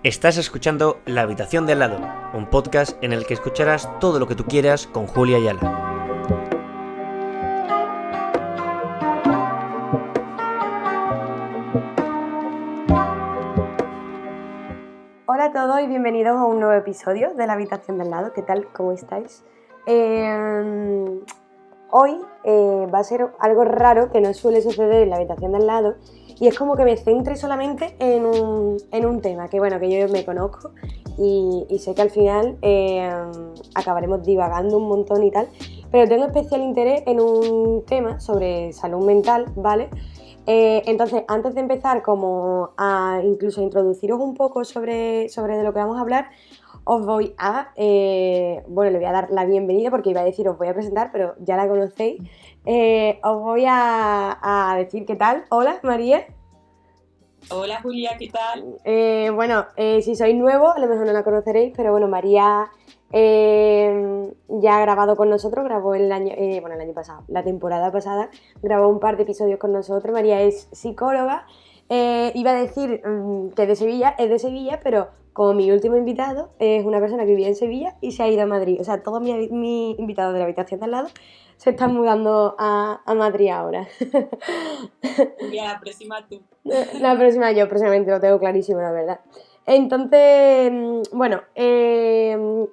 Estás escuchando La Habitación de Al Lado, un podcast en el que escucharás todo lo que tú quieras con Julia Ayala. Hola a todos y bienvenidos a un nuevo episodio de La Habitación de Al Lado. ¿Qué tal? ¿Cómo estáis? Hoy va a ser algo raro que no suele suceder en La Habitación de Al Lado, y es como que me centre solamente en un tema que, bueno, que yo me conozco y sé que al final acabaremos divagando un montón y tal, pero tengo especial interés en un tema sobre salud mental, ¿vale? Entonces, antes de empezar como a incluso introduciros un poco sobre de lo que vamos a hablar, os voy a, le voy a dar la bienvenida porque iba a decir os voy a presentar, pero ya la conocéis. Os voy a decir qué tal. Hola, María. Hola, Julia, ¿qué tal? Si sois nuevos, a lo mejor no la conoceréis, pero bueno, María ya ha grabado con nosotros, grabó el año pasado, la temporada pasada, grabó un par de episodios con nosotros. María es psicóloga. Iba a decir que es de Sevilla, pero como mi último invitado es una persona que vivía en Sevilla y se ha ido a Madrid. O sea, todos mis invitados de La Habitación de Al Lado se están mudando a Madrid ahora. Julia, la próxima tú. La próxima yo, próximamente, lo tengo clarísimo, la verdad. Entonces,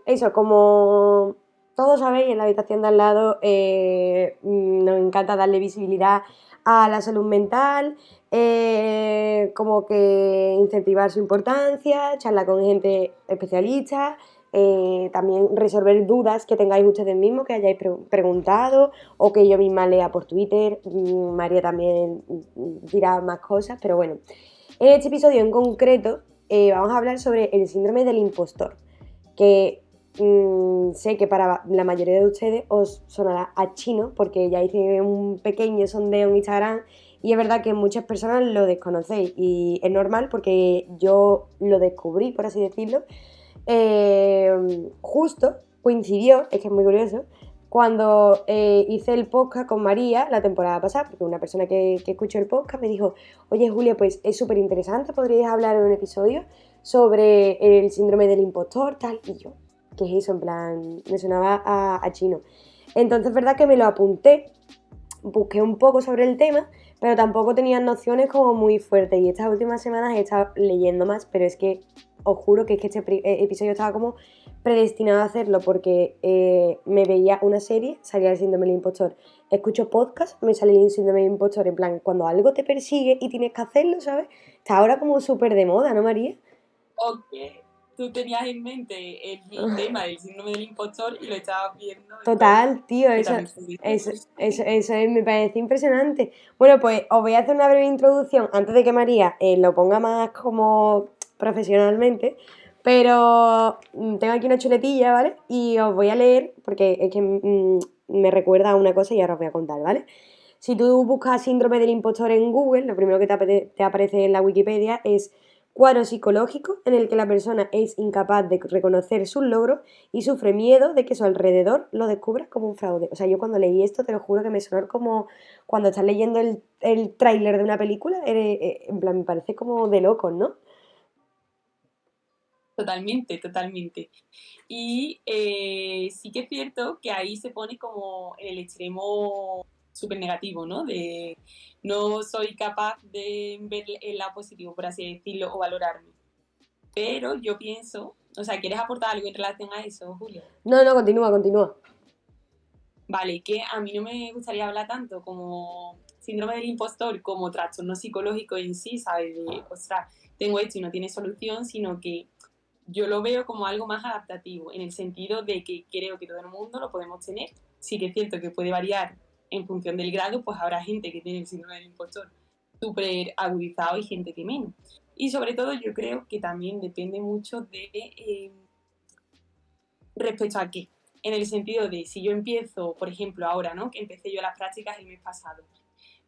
eso, como todos sabéis, en La Habitación de Al Lado nos encanta darle visibilidad a la salud mental, como que incentivar su importancia, charlar con gente especialista, también resolver dudas que tengáis ustedes mismos, que hayáis preguntado o que yo misma lea por Twitter. María también dirá más cosas, pero bueno. En este episodio en concreto vamos a hablar sobre el síndrome del impostor, que sé que para la mayoría de ustedes os sonará a chino, porque ya hice un pequeño sondeo en Instagram y es verdad que muchas personas lo desconocéis y es normal porque yo lo descubrí, por así decirlo. Justo coincidió, es que es muy curioso, cuando hice el podcast con María la temporada pasada, porque una persona que escuchó el podcast me dijo: oye, Julia, pues es súper interesante, podrías hablar en un episodio sobre el síndrome del impostor, tal. Y yo, ¿qué es eso? En plan, me sonaba a chino. Entonces es verdad que me lo apunté, busqué un poco sobre el tema, pero tampoco tenía nociones como muy fuertes, y estas últimas semanas he estado leyendo más, pero es que os juro que este episodio estaba como predestinado a hacerlo, porque me veía una serie, salía el síndrome del impostor, escucho podcast, me sale el síndrome del impostor, en plan, cuando algo te persigue y tienes que hacerlo, ¿sabes? Está ahora como súper de moda, ¿no, María? Ok, tú tenías en mente el tema del síndrome del impostor y lo estabas viendo. Total, tío, eso me parece impresionante. Bueno, pues os voy a hacer una breve introducción antes de que María lo ponga más como profesionalmente, pero tengo aquí una chuletilla, ¿vale? Y os voy a leer, porque es que me recuerda a una cosa y ahora os voy a contar, ¿vale? Si tú buscas síndrome del impostor en Google, lo primero que te aparece en la Wikipedia es cuadro psicológico en el que la persona es incapaz de reconocer sus logros y sufre miedo de que su alrededor lo descubra como un fraude. O sea, yo cuando leí esto, te lo juro que me sonó como cuando estás leyendo el tráiler de una película, en plan, me parece como de locos, ¿no? Totalmente, totalmente. Y sí que es cierto que ahí se pone como en el extremo súper negativo, ¿no? De no soy capaz de ver el lado positivo, por así decirlo, o valorarme. Pero yo pienso, o sea, ¿quieres aportar algo en relación a eso, Julia? No, continúa. Vale, que a mí no me gustaría hablar tanto como síndrome del impostor, como trastorno psicológico en sí, ¿sabes? De, ostras, tengo esto y no tiene solución, sino que yo lo veo como algo más adaptativo, en el sentido de que creo que todo el mundo lo podemos tener. Sí que es cierto que puede variar en función del grado, pues habrá gente que tiene el síndrome del impostor súper agudizado y gente que menos. Y sobre todo yo creo que también depende mucho de respecto a qué. En el sentido de, si yo empiezo, por ejemplo, ahora, ¿no? Que empecé yo las prácticas el mes pasado,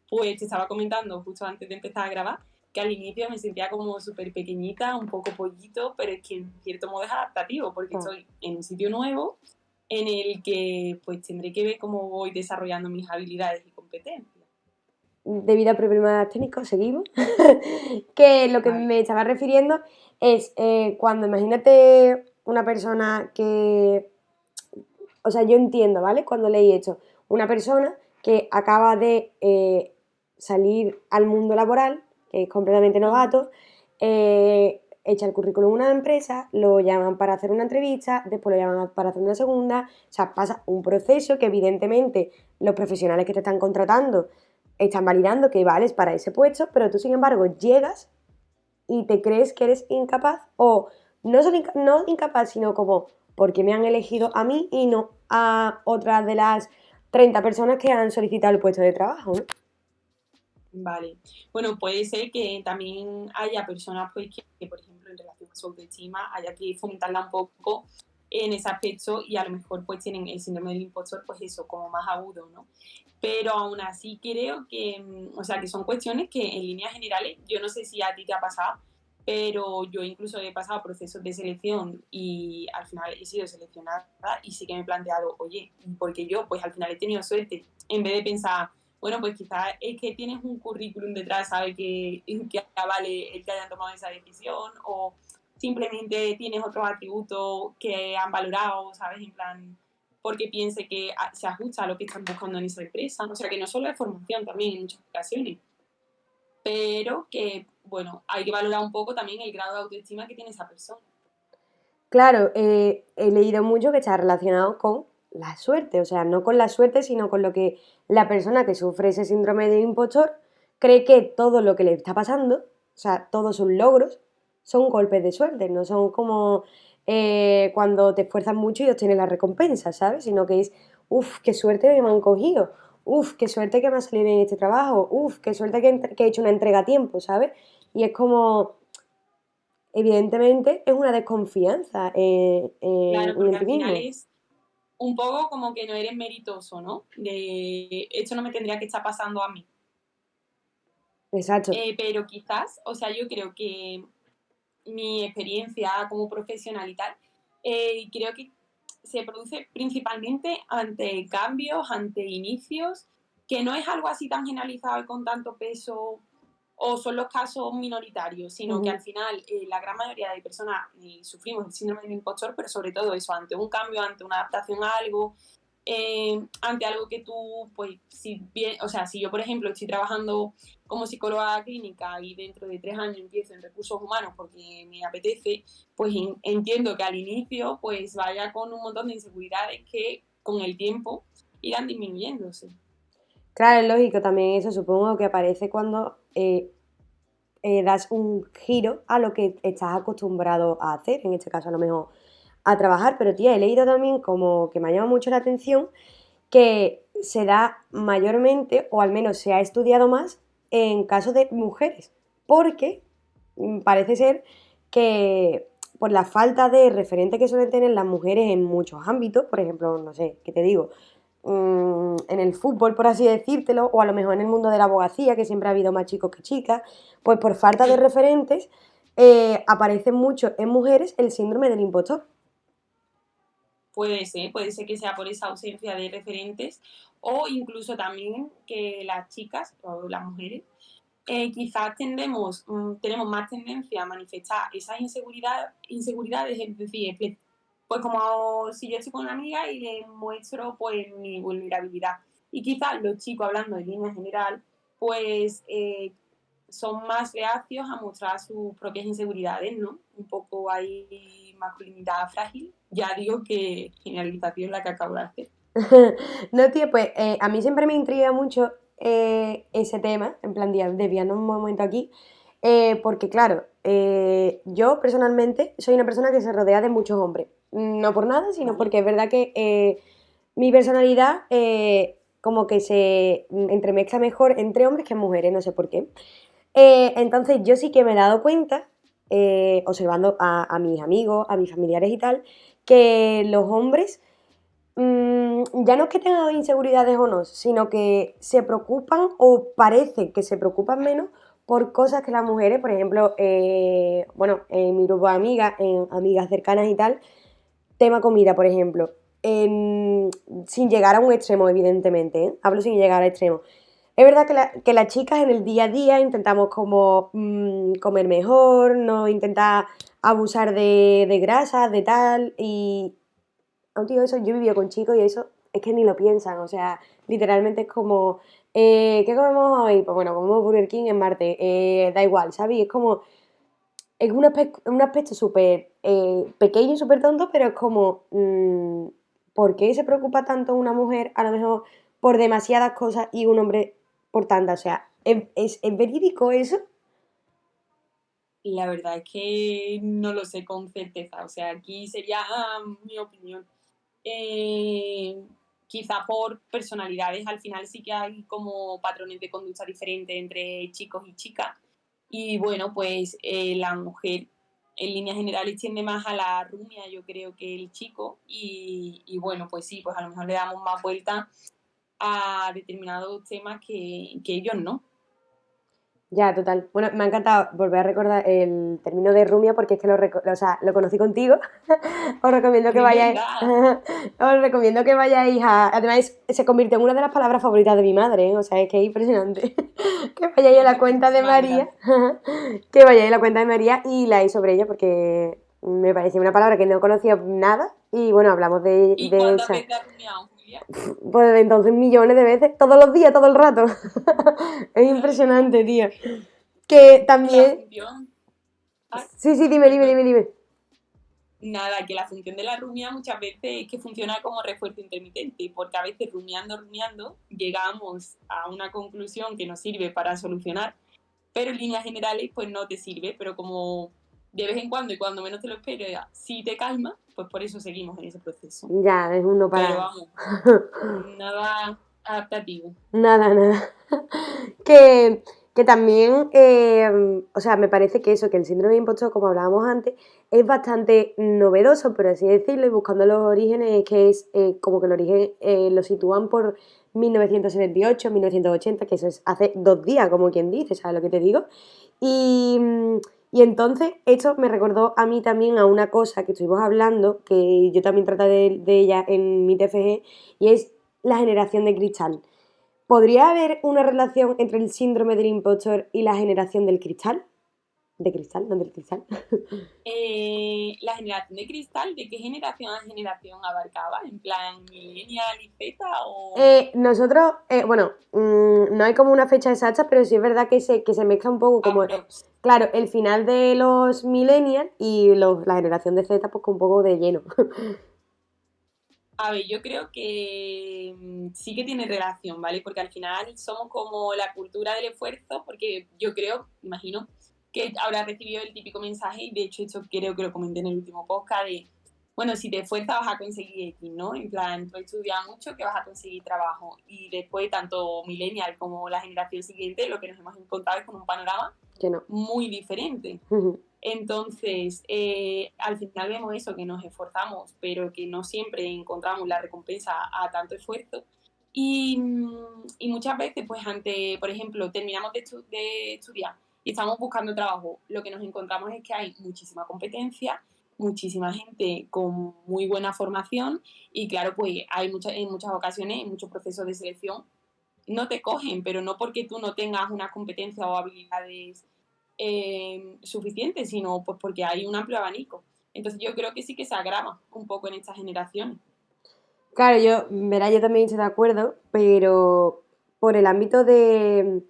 pues te estaba comentando justo antes de empezar a grabar que al inicio me sentía como súper pequeñita, un poco pollito, pero es que en cierto modo es adaptativo, porque estoy en un sitio nuevo en el que pues tendré que ver cómo voy desarrollando mis habilidades y competencias. debido a problemas técnicos, seguimos, que lo que Vale. me estaba refiriendo es cuando imagínate una persona que, o sea, yo entiendo, ¿vale? Cuando leí esto, una persona que acaba de salir al mundo laboral, que es completamente novato, echa el currículum a una empresa, lo llaman para hacer una entrevista, después lo llaman para hacer una segunda, o sea, pasa un proceso que evidentemente los profesionales que te están contratando están validando que vales para ese puesto, pero tú sin embargo llegas y te crees que eres incapaz o no incapaz, sino como porque me han elegido a mí y no a otras de las 30 personas que han solicitado el puesto de trabajo, ¿no? Vale. Bueno, puede ser que también haya personas, pues, que, por ejemplo, en relación a su autoestima, haya que fomentarla un poco en ese aspecto y a lo mejor, pues, tienen el síndrome del impostor, pues, eso, como más agudo, ¿no? Pero aún así creo que, o sea, que son cuestiones que en líneas generales, yo no sé si a ti te ha pasado, pero yo incluso he pasado procesos de selección y al final he sido seleccionada y sí que me he planteado, oye, porque yo, pues, al final he tenido suerte, en vez de pensar, bueno, pues quizás es que tienes un currículum detrás, ¿sabes? Que vale el que hayan tomado esa decisión o simplemente tienes otros atributos que han valorado, ¿sabes? En plan, porque piense que se ajusta a lo que están buscando en esa empresa. O sea, que no solo es formación también en muchas ocasiones, pero que, bueno, hay que valorar un poco también el grado de autoestima que tiene esa persona. Claro, he leído mucho que está relacionado con la suerte, o sea, no con la suerte, sino con lo que la persona que sufre ese síndrome de impostor cree que todo lo que le está pasando, o sea, todos sus logros, son golpes de suerte, no son como cuando te esfuerzas mucho y obtienes la recompensa, ¿sabes? Sino que es, uff, qué suerte que me han cogido, uff, qué suerte que me ha salido bien este trabajo, uff, qué suerte que he hecho una entrega a tiempo, ¿sabes? Y es como evidentemente es una desconfianza Claro, en porque ti al final mismo. es un poco como que no eres meritoso, ¿no? De esto no me tendría que estar pasando a mí. Exacto. Pero quizás, o sea, yo creo que mi experiencia como profesional y tal, creo que se produce principalmente ante cambios, ante inicios, que no es algo así tan generalizado y con tanto peso o son los casos minoritarios, sino que Ujú. al final la gran mayoría de personas sufrimos el síndrome del impostor, pero sobre todo eso, ante un cambio, ante una adaptación a algo, ante algo que tú, pues, si bien, o sea, si yo, por ejemplo, estoy trabajando como psicóloga clínica y dentro de 3 años empiezo en recursos humanos porque me apetece, pues entiendo que al inicio, pues, vaya con un montón de inseguridades que con el tiempo irán disminuyéndose. Claro, es lógico también eso, supongo que aparece cuando das un giro a lo que estás acostumbrado a hacer, en este caso a lo mejor a trabajar, pero tía, he leído también como que me ha llamado mucho la atención que se da mayormente, o al menos se ha estudiado más, en casos de mujeres, porque parece ser que por la falta de referente que suelen tener las mujeres en muchos ámbitos, por ejemplo, no sé, ¿qué te digo? En el fútbol, por así decírtelo, o a lo mejor en el mundo de la abogacía, que siempre ha habido más chicos que chicas, pues por falta de referentes aparece mucho en mujeres el síndrome del impostor. Puede ser que sea por esa ausencia de referentes o incluso también que las chicas o las mujeres quizás tenemos más tendencia a manifestar esas inseguridades, es decir, pues como si yo estoy con una amiga y le muestro pues mi vulnerabilidad. Y quizás los chicos, hablando de línea general, pues son más reacios a mostrar sus propias inseguridades, ¿no? Un poco hay masculinidad frágil. Ya digo que generalización la que acabo de hacer. No, tío, pues a mí siempre me intriga mucho ese tema, en plan, desviando un momento aquí, porque claro, yo personalmente soy una persona que se rodea de muchos hombres, no por nada, sino ¿Vale? porque es verdad que mi personalidad como que se entremezcla mejor entre hombres que mujeres, no sé por qué. Entonces yo sí que me he dado cuenta, observando a mis amigos, a mis familiares y tal, que los hombres ya no es que tengan inseguridades o no, sino que se preocupan o parece que se preocupan menos por cosas que las mujeres, por ejemplo, bueno, en mi grupo de amigas, en amigas cercanas y tal, tema comida, por ejemplo, sin llegar a un extremo, evidentemente, ¿eh? Hablo sin llegar al extremo. es verdad que las chicas en el día a día intentamos como comer mejor, no intentar abusar de grasas, de tal, y aun digo eso, yo he vivido con chicos y eso es que ni lo piensan, o sea, literalmente es como, ¿qué comemos hoy? Pues bueno, comemos Burger King en Marte, da igual, ¿sabes? Y es como, es un aspecto súper pequeño y súper tonto, pero es como, ¿por qué se preocupa tanto una mujer a lo mejor por demasiadas cosas y un hombre por tantas? O sea, ¿es verídico eso? La verdad es que no lo sé con certeza, o sea, aquí sería mi opinión. Eh, Quizá por personalidades, al final sí que hay como patrones de conducta diferentes entre chicos y chicas. Y bueno, pues la mujer en líneas generales tiende más a la rumia, yo creo, que el chico. Y bueno, pues sí, pues a lo mejor le damos más vuelta a determinados temas que ellos no. Ya, total. Bueno, me ha encantado volver a recordar el término de rumia porque es que o sea, lo conocí contigo. Os recomiendo que Es vayáis. verdad. Os recomiendo que vayáis a. Además, se convirtió en una de las palabras favoritas de mi madre, ¿eh? O sea, es que es impresionante. Que vayáis a la cuenta de Muchísimas María. gracias. Que vayáis a la cuenta de María y leáis sobre ella porque me parecía una palabra que no conocía nada. Y bueno, hablamos ¿Y de cuántas esa. veces has rumiado, Julia? Pues entonces millones de veces, todos los días, todo el rato. Es Madre mía. impresionante, tío. Que Y la también. función. Ay, Sí, sí, dime, dime, perdón. dime, dime. Nada, que la función de la rumia muchas veces es que funciona como refuerzo intermitente, porque a veces rumiando, llegamos a una conclusión que nos sirve para solucionar, pero en líneas generales pues no te sirve, pero como de vez en cuando y cuando menos te lo esperes, si te calma, pues por eso seguimos en ese proceso. Ya, es un no Pero parar. vamos, nada adaptativo. Nada, nada. Que, que también, o sea, me parece que eso, que el síndrome de impostor, como hablábamos antes, es bastante novedoso, por así decirlo, y buscando los orígenes, que es como que el origen lo sitúan por 1978, 1980, que eso es hace 2 días, como quien dice, ¿sabes lo que te digo? Y, y entonces esto me recordó a mí también a una cosa que estuvimos hablando, que yo también traté de ella en mi TFG, y es la generación de cristal. ¿Podría haber una relación entre el síndrome del impostor y la generación del cristal? De cristal, no del cristal. La generación de cristal, ¿de qué generación a generación abarcaba? ¿En plan millennial y Z o...? Nosotros, bueno, no hay como una fecha exacta, pero sí es verdad que se mezcla un poco como, Aprox. claro, el final de los millennials y la generación de Z, pues con un poco de lleno. A ver, yo creo que sí que tiene relación, ¿vale? Porque al final somos como la cultura del esfuerzo, porque yo creo, imagino, que habrás recibido el típico mensaje, y de hecho esto creo que lo comenté en el último podcast, de, bueno, si te esfuerzas vas a conseguir X, ¿no? En plan, tú estudias mucho que vas a conseguir trabajo. Y después, tanto millennial como la generación siguiente, lo que nos hemos encontrado es con un panorama Que no. muy diferente. Entonces, al final vemos eso, que nos esforzamos, pero que no siempre encontramos la recompensa a tanto esfuerzo. Y muchas veces, pues ante, por ejemplo, terminamos de estudiar y estamos buscando trabajo, lo que nos encontramos es que hay muchísima competencia, muchísima gente con muy buena formación y claro, pues hay en muchas ocasiones, en muchos procesos de selección, no te cogen, pero no porque tú no tengas unas competencias o habilidades suficientes, sino pues porque hay un amplio abanico. Entonces yo creo que sí que se agrava un poco en estas generaciones. Claro, verá, yo también estoy de acuerdo, pero por el ámbito de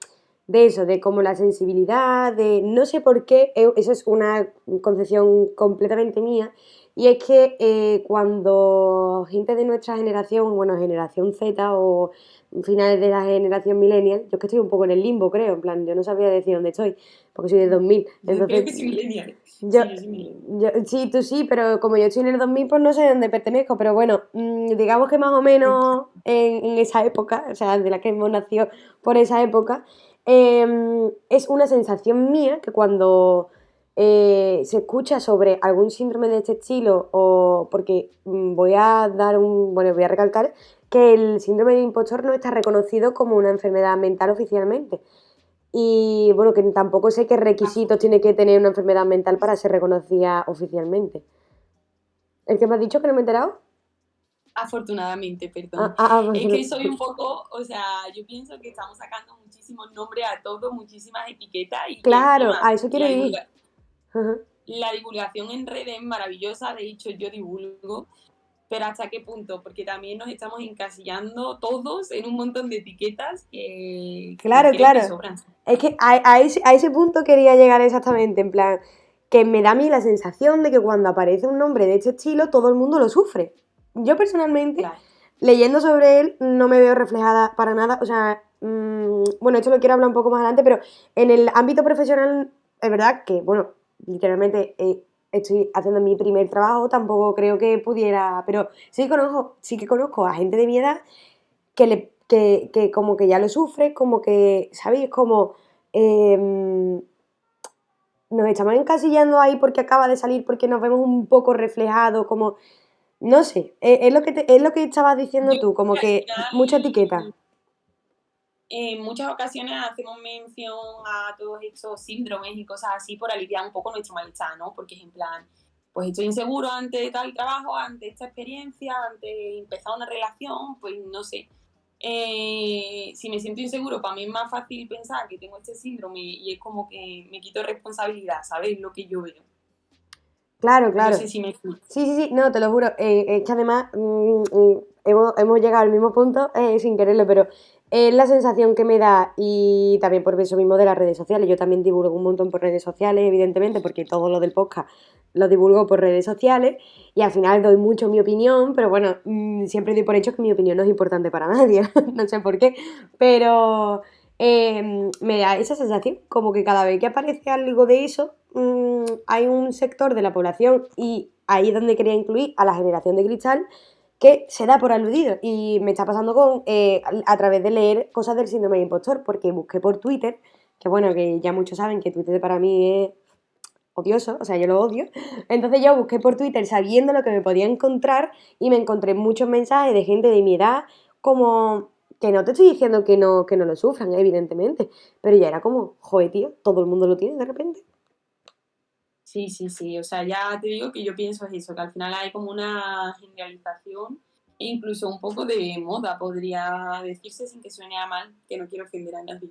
eso, de como la sensibilidad, de no sé por qué, eso es una concepción completamente mía, y es que cuando gente de nuestra generación, bueno, generación Z o finales de la generación millennial, yo es que estoy un poco en el limbo, creo, en plan, yo no sabría decir dónde estoy, porque soy de 2000, Creo entonces que soy millennial. yo, Sí, yo soy millennial. sí, tú sí, pero como yo estoy en el 2000, pues no sé dónde pertenezco, pero bueno, digamos que más o menos en esa época, o sea, de la que hemos nacido por esa época, es una sensación mía que cuando se escucha sobre algún síndrome de este estilo, o porque voy a recalcar que el síndrome de impostor no está reconocido como una enfermedad mental oficialmente. Y bueno, que tampoco sé qué requisitos tiene que tener una enfermedad mental para ser reconocida oficialmente. ¿El que me has dicho que no me he enterado? Afortunadamente, Ah, perdón. pues, Es que soy un poco, o sea, yo pienso que estamos sacando muchísimos nombres a todo, muchísimas etiquetas y que claro, encima a eso quiero ir. Ajá. la divulgación en redes es maravillosa, de hecho yo divulgo, pero ¿hasta qué punto? Porque también nos estamos encasillando todos en un montón de etiquetas que Claro, creo que claro. sobran. Es que a ese punto quería llegar exactamente, en plan, que me da a mí la sensación de que cuando aparece un nombre de este estilo, todo el mundo lo sufre. Yo personalmente, Claro. leyendo sobre él, no me veo reflejada para nada. O sea, bueno, esto lo quiero hablar un poco más adelante, pero en el ámbito profesional, es verdad que, bueno, literalmente estoy haciendo mi primer trabajo, tampoco creo que pudiera, pero sí que conozco a gente de mi edad que como que ya lo sufre, como que, ¿sabéis? Como nos estamos encasillando ahí porque acaba de salir, porque nos vemos un poco reflejados, como, no sé, es lo que es lo que estabas diciendo Yo tú, como creo que al que mucha etiqueta. final en muchas ocasiones hacemos mención a todos estos síndromes y cosas así por aliviar un poco nuestro malestar, ¿no? Porque es en plan, pues estoy inseguro ante tal trabajo, ante esta experiencia, ante empezar una relación, pues no sé. Si me siento inseguro, para mí es más fácil pensar que tengo este síndrome y es como que me quito responsabilidad, ¿sabes? Lo que yo veo. Claro, No claro. sé si me explico. Sí, sí, sí, no, te lo juro. Es que además hemos llegado al mismo punto sin quererlo, pero es la sensación que me da y también por eso mismo de las redes sociales. Yo también divulgo un montón por redes sociales, evidentemente, porque todo lo del podcast lo divulgo por redes sociales y al final doy mucho mi opinión, pero bueno, siempre doy por hecho que mi opinión no es importante para nadie, no sé por qué, pero me da esa sensación como que cada vez que aparece algo de eso, hay un sector de la población y ahí es donde quería incluir a la generación de cristal que se da por aludido y me está pasando con a través de leer cosas del síndrome de impostor porque busqué por Twitter, que bueno, que ya muchos saben que Twitter para mí es odioso, o sea, yo lo odio. Entonces yo busqué por Twitter sabiendo lo que me podía encontrar y me encontré muchos mensajes de gente de mi edad como que no te estoy diciendo que no lo sufran, evidentemente, pero ya era como, joder, tío, todo el mundo lo tiene de repente. Sí, sí, sí. O sea, ya te digo que yo pienso es eso, que al final hay como una generalización e incluso un poco de moda, podría decirse sin que suene a mal, que no quiero ofender a nadie.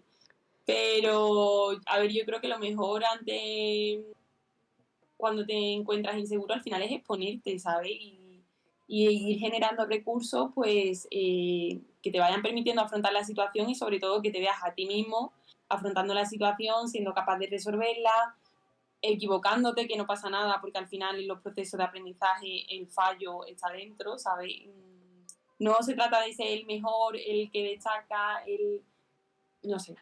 Pero, a ver, yo creo que lo mejor ante cuando te encuentras inseguro al final es exponerte, ¿sabes? Y ir generando recursos, pues, que te vayan permitiendo afrontar la situación y sobre todo que te veas a ti mismo afrontando la situación, siendo capaz de resolverla, equivocándote, que no pasa nada, porque al final en los procesos de aprendizaje el fallo está dentro, ¿sabes? No se trata de ser el mejor, el que destaca, el... No sé.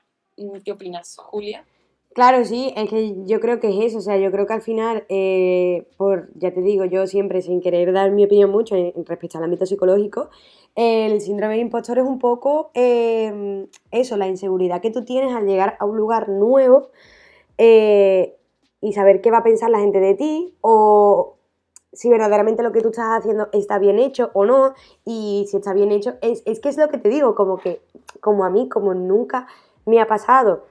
¿Qué opinas, Julia? Claro, sí, es que yo creo que es eso, o sea, yo creo que al final, ya te digo, yo siempre sin querer dar mi opinión mucho respecto al ámbito psicológico, el síndrome de impostor es un poco eso, la inseguridad que tú tienes al llegar a un lugar nuevo eh, y saber qué va a pensar la gente de ti o si verdaderamente lo que tú estás haciendo está bien hecho o no y si está bien hecho, es que es lo que te digo, como que como a mí, como nunca me ha pasado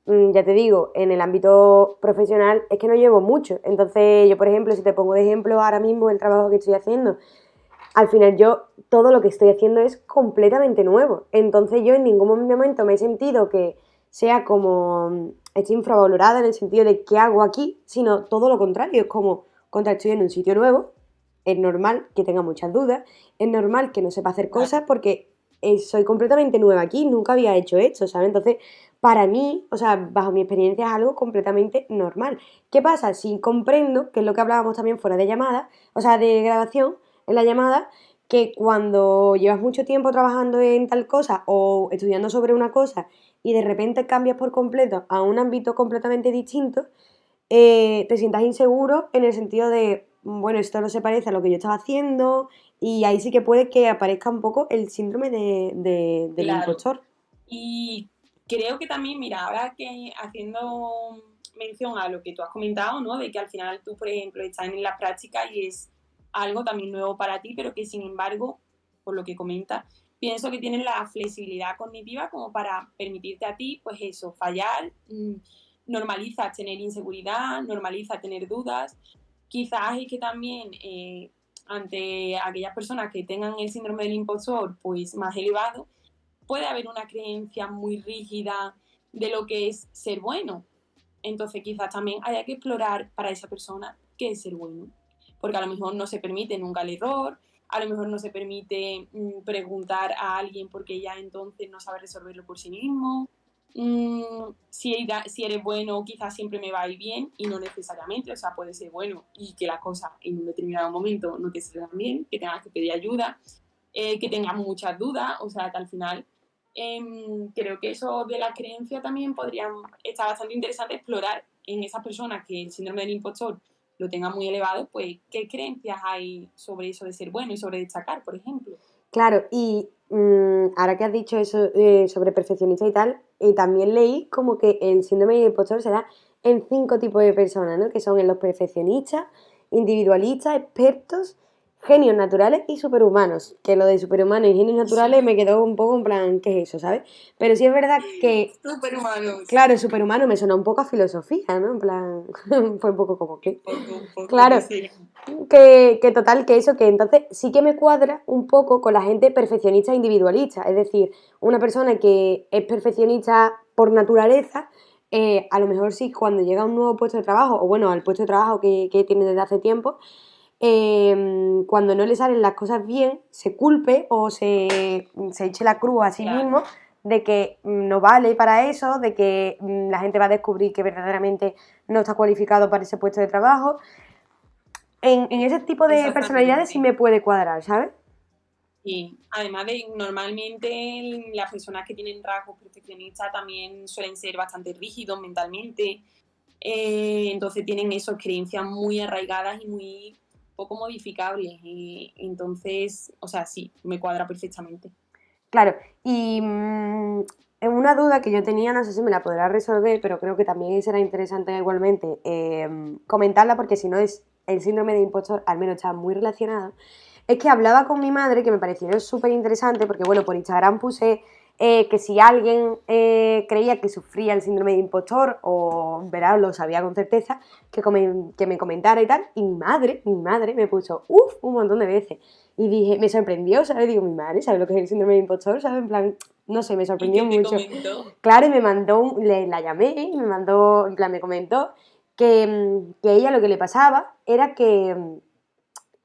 ya te digo, en el ámbito profesional es que no llevo mucho. Entonces, yo, por ejemplo, si te pongo de ejemplo ahora mismo el trabajo que estoy haciendo, al final yo todo lo que estoy haciendo es completamente nuevo. Entonces, yo en ningún momento me he sentido que sea como estoy infravalorada en el sentido de qué hago aquí, sino todo lo contrario. Es como, contra, estoy en un sitio nuevo, es normal que tenga muchas dudas, es normal que no sepa hacer cosas porque soy completamente nueva aquí, nunca había hecho esto, ¿sabes? Entonces, para mí, o sea, bajo mi experiencia es algo completamente normal. ¿Qué pasa? Si comprendo, que es lo que hablábamos también fuera de llamada, o sea, de grabación, en la llamada, que cuando llevas mucho tiempo trabajando en tal cosa o estudiando sobre una cosa y de repente cambias por completo a un ámbito completamente distinto, te sientas inseguro en el sentido de, bueno, esto no se parece a lo que yo estaba haciendo y ahí sí que puede que aparezca un poco el síndrome del Claro. impostor. Y creo que también, mira, ahora que haciendo mención a lo que tú has comentado, ¿no? De que al final tú, por ejemplo, estás en la práctica y es algo también nuevo para ti, pero que sin embargo, por lo que comentas, pienso que tienes la flexibilidad cognitiva como para permitirte a ti, pues eso, fallar, normaliza tener inseguridad, normaliza tener dudas. Quizás es que también ante aquellas personas que tengan el síndrome del impostor pues más elevado, puede haber una creencia muy rígida de lo que es ser bueno. Entonces quizás también haya que explorar para esa persona qué es ser bueno. Porque a lo mejor no se permite nunca el error, a lo mejor no se permite preguntar a alguien porque ya entonces no sabe resolverlo por sí mismo. Si eres bueno, quizás siempre me va a ir bien y no necesariamente, o sea, puede ser bueno y que las cosas en un determinado momento no te salgan bien, que tengas que pedir ayuda, que tengas muchas dudas, o sea, que al final creo que eso de la creencia también podría estar bastante interesante explorar en esas personas que el síndrome del impostor lo tengan muy elevado, pues qué creencias hay sobre eso de ser bueno y sobre destacar, por ejemplo. Claro, y ahora que has dicho eso sobre perfeccionista y tal, también leí como que el síndrome del impostor se da en 5 tipos de personas, ¿no? Que son en los perfeccionistas, individualistas, expertos, genios naturales y superhumanos. Que lo de superhumanos y genios naturales me quedó un poco en plan, ¿qué es eso, sabes? Pero sí es verdad que, Superhumanos. claro, superhumano me suena un poco a filosofía, ¿no? En plan, fue un poco como que... Poco Claro, sí. que total, que eso, que entonces sí que me cuadra un poco con la gente perfeccionista e individualista. Es decir, una persona que es perfeccionista por naturaleza, a lo mejor sí cuando llega a un nuevo puesto de trabajo, o bueno, al puesto de trabajo que tiene desde hace tiempo, cuando no le salen las cosas bien, se culpe o se eche la cruz a sí Claro. mismo de que no vale para eso, de que la gente va a descubrir que verdaderamente no está cualificado para ese puesto de trabajo. En ese tipo de personalidades sí me puede cuadrar, ¿sabes? Sí, además de normalmente las personas que tienen rasgos perfeccionistas también suelen ser bastante rígidos mentalmente, entonces tienen esas creencias muy arraigadas y muy poco modificables. Entonces, o sea, sí, me cuadra perfectamente. Claro, y en una duda que yo tenía, no sé si me la podrás resolver, pero creo que también será interesante igualmente comentarla, porque si no es el síndrome de impostor, al menos está muy relacionado. Es que hablaba con mi madre, que me pareció súper interesante, porque bueno, por Instagram puse que si alguien creía que sufría el síndrome de impostor, o verá, lo sabía con certeza, que me comentara y tal, y mi madre me puso, un montón de veces. Y dije, me sorprendió, ¿sabes? Digo, mi madre, ¿sabes lo que es el síndrome de impostor? ¿Sabes? En plan, no sé, me ¿Y sorprendió qué te mucho. comentó? Claro, y me mandó, la llamé y me mandó, en plan, me comentó que ella lo que le pasaba era que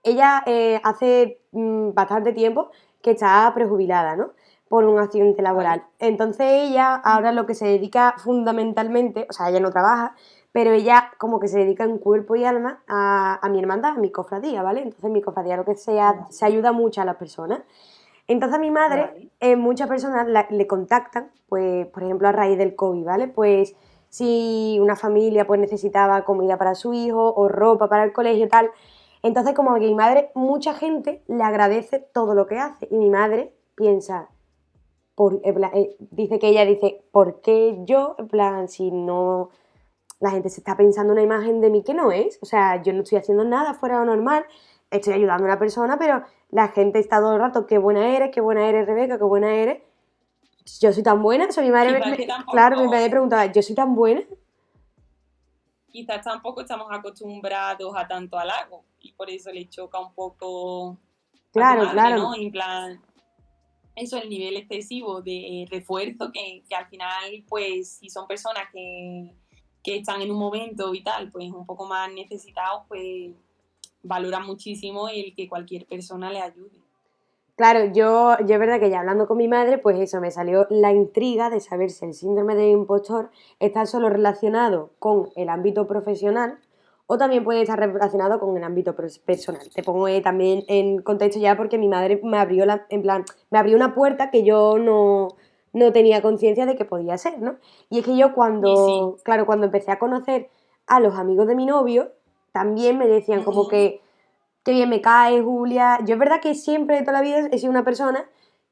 ella hace bastante tiempo que está prejubilada, ¿no? Por un accidente laboral. Vale. Entonces ella ahora lo que se dedica fundamentalmente, o sea, ella no trabaja, pero ella como que se dedica en cuerpo y alma a mi hermandad, a mi cofradía, ¿vale? Entonces mi cofradía lo que se ayuda mucho a las personas. Entonces a mi madre, Vale. muchas personas le contactan, pues, por ejemplo, a raíz del COVID, ¿vale? Pues si una familia pues necesitaba comida para su hijo o ropa para el colegio y tal. Entonces como que mi madre, mucha gente le agradece todo lo que hace y mi madre piensa, dice que ella dice, ¿por qué yo? En plan, si no, la gente se está pensando una imagen de mí que no es, o sea, yo no estoy haciendo nada fuera de lo normal, estoy ayudando a una persona, pero la gente está todo el rato, qué buena eres, Rebeca, qué buena eres. Yo soy tan buena, o sea, mi madre, claro, mi madre preguntaba, ¿yo soy tan buena? Quizás tampoco estamos acostumbrados a tanto halago y por eso le choca un poco a tu Claro, madre, claro. ¿no? En plan, eso, el nivel excesivo de refuerzo que al final, pues, si son personas que están en un momento vital, pues, un poco más necesitados, pues, valoran muchísimo el que cualquier persona le ayude. Claro, yo es verdad que ya hablando con mi madre, pues eso, me salió la intriga de saber si el síndrome del impostor está solo relacionado con el ámbito profesional o también puede estar relacionado con el ámbito personal. Te pongo también en contexto ya porque mi madre me abrió, en plan, me abrió una puerta que yo no tenía conciencia de que podía ser, ¿no? Y es que yo Y sí. claro, cuando empecé a conocer a los amigos de mi novio, también me decían como que qué bien me cae, Julia. Yo es verdad que siempre de toda la vida he sido una persona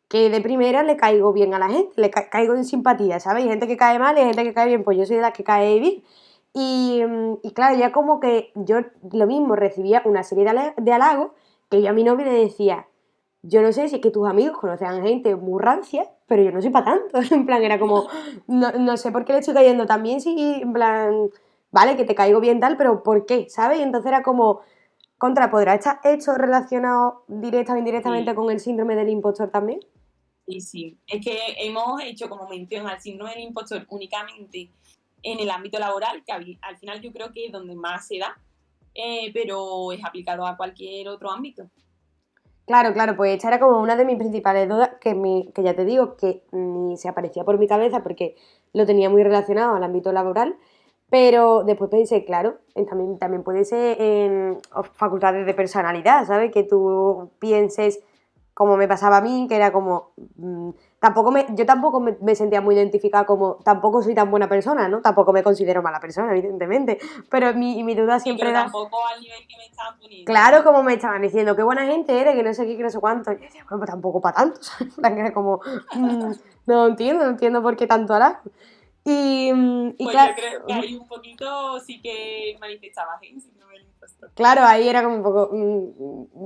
que de primera le caigo bien a la gente, le caigo en simpatía, ¿sabes? Hay gente que cae mal y hay gente que cae bien, pues yo soy de las que cae bien. Y claro, ya como que yo lo mismo recibía una serie de halagos que yo a mi novio le decía, yo no sé si es que tus amigos conocen gente muy rancia, pero yo no soy para tanto. En plan, era como, no sé por qué le estoy cayendo tan bien, si, en plan, vale, que te caigo bien tal, pero ¿por qué? ¿Sabes? Y entonces era como ¿Podrá estar esto relacionado directa o indirectamente Sí, con el síndrome del impostor también? sí. Es que hemos hecho como mención al síndrome del impostor únicamente en el ámbito laboral, que al final yo creo que es donde más se da, pero es aplicado a cualquier otro ámbito. Claro, claro, pues esta era como una de mis principales dudas, que ya te digo, que ni se aparecía por mi cabeza porque lo tenía muy relacionado al ámbito laboral, pero después pensé, claro, también puede ser en facultades de personalidad, ¿sabes? Que tú pienses, como me pasaba a mí, que era como, yo tampoco me sentía muy identificada como, tampoco soy tan buena persona, ¿no? Tampoco me considero mala persona, evidentemente, pero mi duda Sí, siempre pero era... tampoco al nivel que me estaban poniendo, Claro, ¿no? como me estaban diciendo, qué buena gente eres, que no sé qué, que no sé cuánto. Y yo decía, bueno, pues tampoco para tanto, ¿sabes? En plan, que era como, no entiendo por qué tanto harás. Y Pues yo claro, creo que ahí un poquito sí que manifestabas el síndrome del impostor. claro, ahí era como un poco.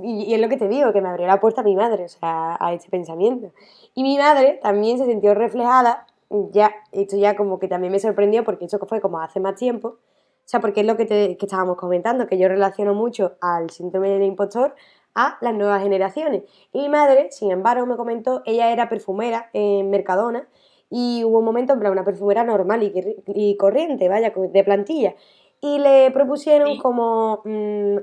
Y es lo que te digo, que me abrió la puerta a mi madre, o sea, a este pensamiento. Y mi madre también se sintió reflejada, ya, esto ya como que también me sorprendió, porque eso fue como hace más tiempo. O sea, porque es lo que estábamos comentando, que yo relaciono mucho al síndrome del impostor a las nuevas generaciones. Y mi madre, sin embargo, me comentó, ella era perfumera en Mercadona, y hubo un momento, en plan, una perfumera normal y corriente, vaya, de plantilla, y le propusieron Sí, como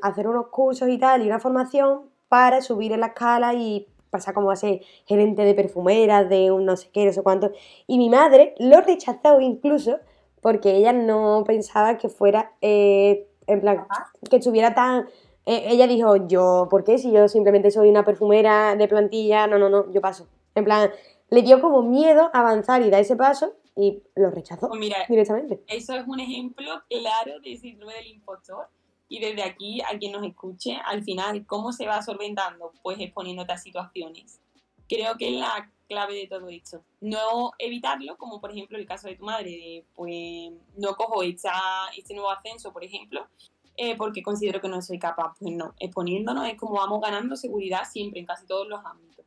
hacer unos cursos y tal, y una formación para subir en la escala y pasar como a ser gerente de perfumeras, de un no sé qué, no sé cuánto. Y mi madre lo rechazó incluso porque ella no pensaba que fuera, en plan, capaz. que estuviera tan... ella dijo, yo, ¿por qué? Si yo simplemente soy una perfumera de plantilla, no, yo paso. En plan, le dio como miedo avanzar y dar ese paso y lo rechazó Pues mira, directamente. eso es un ejemplo claro de síndrome del impostor. Y desde aquí, a quien nos escuche, al final, ¿cómo se va solventando? Pues exponiéndote a situaciones. Creo que es la clave de todo esto. No evitarlo, como por ejemplo el caso de tu madre, de, pues no cojo este nuevo ascenso, por ejemplo, porque considero que no soy capaz. Pues no, exponiéndonos es como vamos ganando seguridad siempre, en casi todos los ámbitos.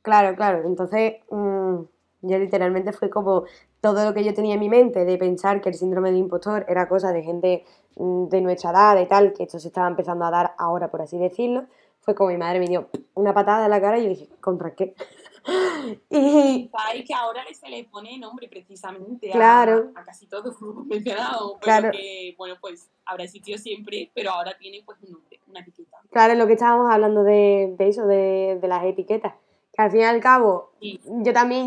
Claro, claro. Entonces, yo literalmente fue como todo lo que yo tenía en mi mente de pensar que el síndrome de impostor era cosa de gente de nuestra edad y tal, que esto se estaba empezando a dar ahora, por así decirlo. Fue como mi madre me dio una patada en la cara y yo dije, ¿contra qué? Y Y sabéis que ahora se le pone nombre precisamente claro, a casi todo, como mencionado, pero claro, que, bueno, pues habrá existido siempre, pero ahora tiene pues un nombre, una etiqueta. claro, es lo que estábamos hablando de eso, de las etiquetas. Que al fin y al cabo, Y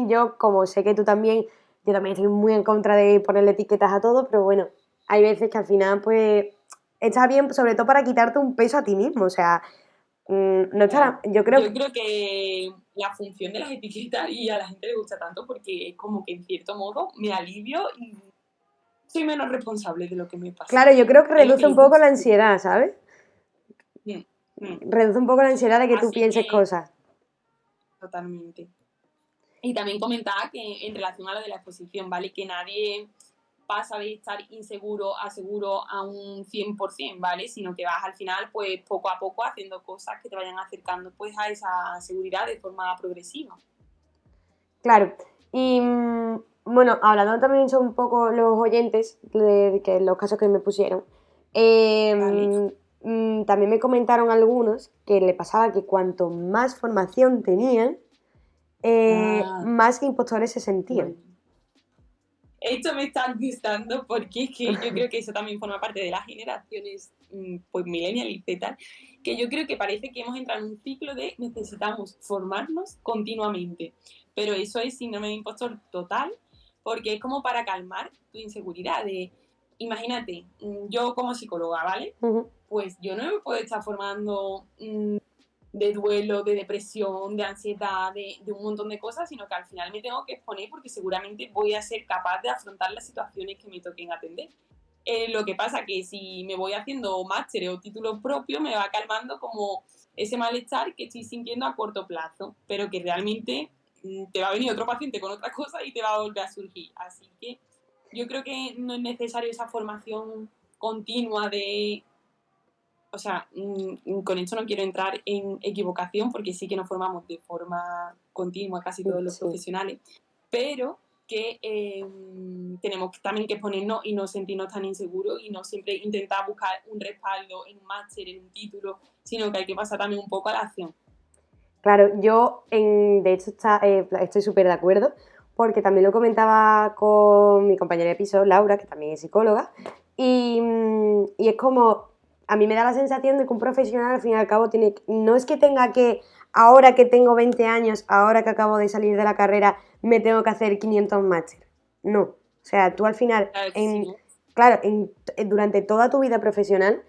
yo como sé que tú también, yo también estoy muy en contra de ponerle etiquetas a todo, pero bueno, hay veces que al final, pues, está bien, sobre todo para quitarte un peso a ti mismo. O sea, no claro, estará, yo creo yo que, creo que la función de las etiquetas y a la gente le gusta tanto porque es como que en cierto modo me alivio y soy menos responsable de lo que me pasa. claro, yo creo que Es lo que reduce un le poco gusta. la ansiedad, ¿sabes? Mm, mm. Reduce un poco la ansiedad de que tú Así pienses que, cosas. totalmente. Y también comentaba que en relación a lo de la exposición, ¿vale? Que nadie pasa de estar inseguro a seguro a un 100%, ¿vale? Sino que vas al final, pues poco a poco haciendo cosas que te vayan acercando pues a esa seguridad de forma progresiva. Claro. Y bueno, hablando también son un poco los oyentes de que los casos que me pusieron, ¿Vale? también me comentaron algunos que le pasaba que cuanto más formación tenían, Ah, más impostores se sentían. bueno. Esto me está gustando porque es que yo creo que eso también forma parte de las generaciones, pues millennial y Z, que yo creo que parece que hemos entrado en un ciclo de necesitamos formarnos continuamente. Pero eso es síndrome de impostor total, porque es como para calmar tu inseguridad de, imagínate, yo como psicóloga, ¿vale? Ujú. Pues yo no me puedo estar formando de duelo, de depresión, de ansiedad, de un montón de cosas, sino que al final me tengo que exponer porque seguramente voy a ser capaz de afrontar las situaciones que me toquen atender. Lo que pasa que si me voy haciendo máster o título propio, me va calmando como ese malestar que estoy sintiendo a corto plazo, pero que realmente te va a venir otro paciente con otra cosa y te va a volver a surgir. Así que yo creo que no es necesario esa formación continua de, o sea, con esto no quiero entrar en equivocación porque sí que nos formamos de forma continua casi todos los Sí. profesionales, pero que tenemos también que exponernos y no sentirnos tan inseguros y no siempre intentar buscar un respaldo en un máster, en un título, sino que hay que pasar también un poco a la acción. Claro, yo de hecho estoy súper de acuerdo, porque también lo comentaba con mi compañera de piso, Laura, que también es psicóloga, y es como, a mí me da la sensación de que un profesional al fin y al cabo no es que tenga que, ahora que tengo 20 años, ahora que acabo de salir de la carrera, me tengo que hacer 500 máster. No, o sea, tú al final, Claro que sí, ¿no? claro, durante toda tu vida profesional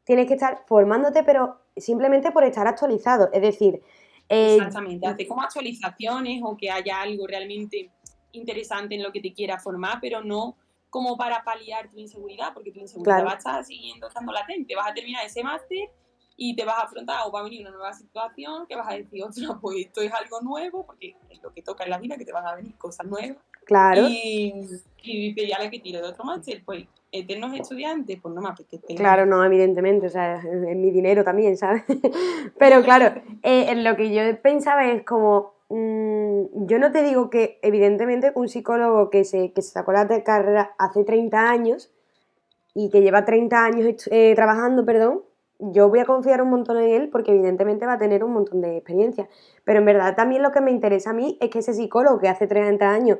tienes que estar formándote, pero simplemente por estar actualizado, es decir, Exactamente, hacer como actualizaciones o que haya algo realmente interesante en lo que te quieras formar, pero no como para paliar tu inseguridad, porque tu inseguridad claro, va a estar siguiendo estando latente. Vas a terminar ese máster y te vas a afrontar o va a venir una nueva situación que vas a decir, ostras, pues esto es algo nuevo, porque es lo que toca en la vida, que te van a venir cosas nuevas. claro, Y dice, ya la que tiro de otro máster, pues eternos estudiantes, pues no me apetece. claro, no, evidentemente, o sea, es mi dinero también, ¿sabes? Pero claro, en lo que yo pensaba es como, yo no te digo que evidentemente un psicólogo que se sacó la carrera hace 30 años y que lleva 30 años trabajando, perdón, yo voy a confiar un montón en él porque evidentemente va a tener un montón de experiencia. Pero en verdad también lo que me interesa a mí es que ese psicólogo que hace 30 años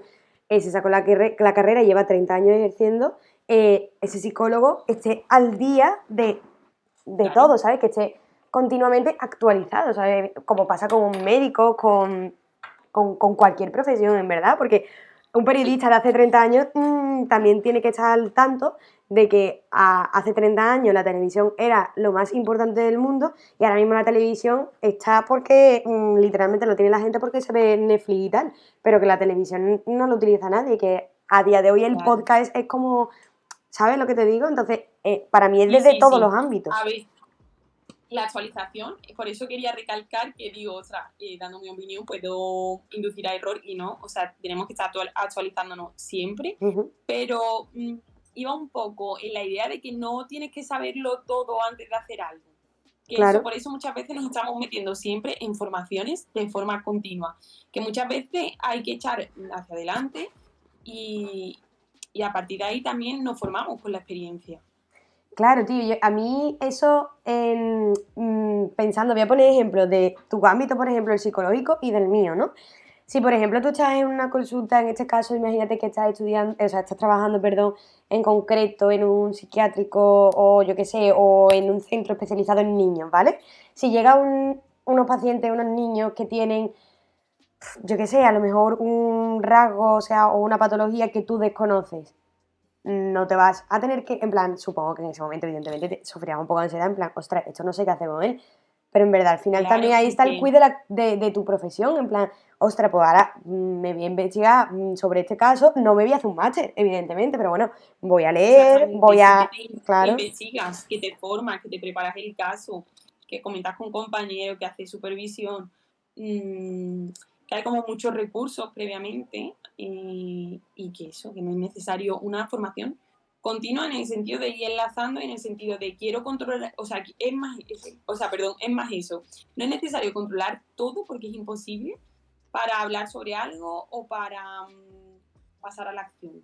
se sacó la carrera y lleva 30 años ejerciendo, ese psicólogo esté al día de Claro, todo, ¿sabes? Que esté continuamente actualizado, ¿sabes? Como pasa con un médico, con cualquier profesión, en verdad, porque un sí. periodista de hace 30 años también tiene que estar al tanto de que hace 30 años la televisión era lo más importante del mundo y ahora mismo la televisión está porque literalmente lo tiene la gente porque se ve Netflix y tal, pero que la televisión no lo utiliza nadie, que a día de hoy el Claro. podcast es como, ¿sabes lo que te digo? Entonces, para mí es Sí, desde sí, todos los sí. ámbitos. A ver, la actualización, por eso quería recalcar que digo, ostras, dando mi opinión, puedo inducir a error y no, o sea, tenemos que estar actualizándonos siempre, Ujú. pero iba un poco en la idea de que no tienes que saberlo todo antes de hacer algo. Que eso, Claro. por eso muchas veces nos estamos metiendo siempre en formaciones de forma continua, que muchas veces hay que echar hacia adelante y, y a partir de ahí también nos formamos con la experiencia. Claro, tío, a mí eso, pensando, voy a poner ejemplos de tu ámbito, por ejemplo, el psicológico y del mío, ¿no? Si, por ejemplo, tú estás en una consulta, en este caso, imagínate que estás estudiando, o sea, estás trabajando, perdón, en concreto en un psiquiátrico o yo qué sé, o en un centro especializado en niños, ¿vale? Si llega unos pacientes, unos niños que tienen, yo qué sé, a lo mejor un rasgo, o sea, o una patología que tú desconoces, no te vas a tener que, en plan, supongo que en ese momento evidentemente te sufrías un poco de ansiedad, en plan, ostras, esto no sé qué hacer con él, pero en verdad al final Claro, también ahí está el porque quiz de tu profesión, en plan, ostras, pues ahora me voy a investigar sobre este caso, no me voy a hacer un máster, evidentemente, pero bueno, voy a leer, exactamente, voy a, simplemente claro, investigas, que te formas, que te preparas el caso, que comentas con un compañero, que hace supervisión, mmm, que hay como muchos recursos previamente y que eso, que no es necesario una formación continua en el sentido de ir enlazando, en el sentido de quiero controlar, o sea, es más, perdón, es más eso. No es necesario controlar todo porque es imposible para hablar sobre algo o para pasar a la acción.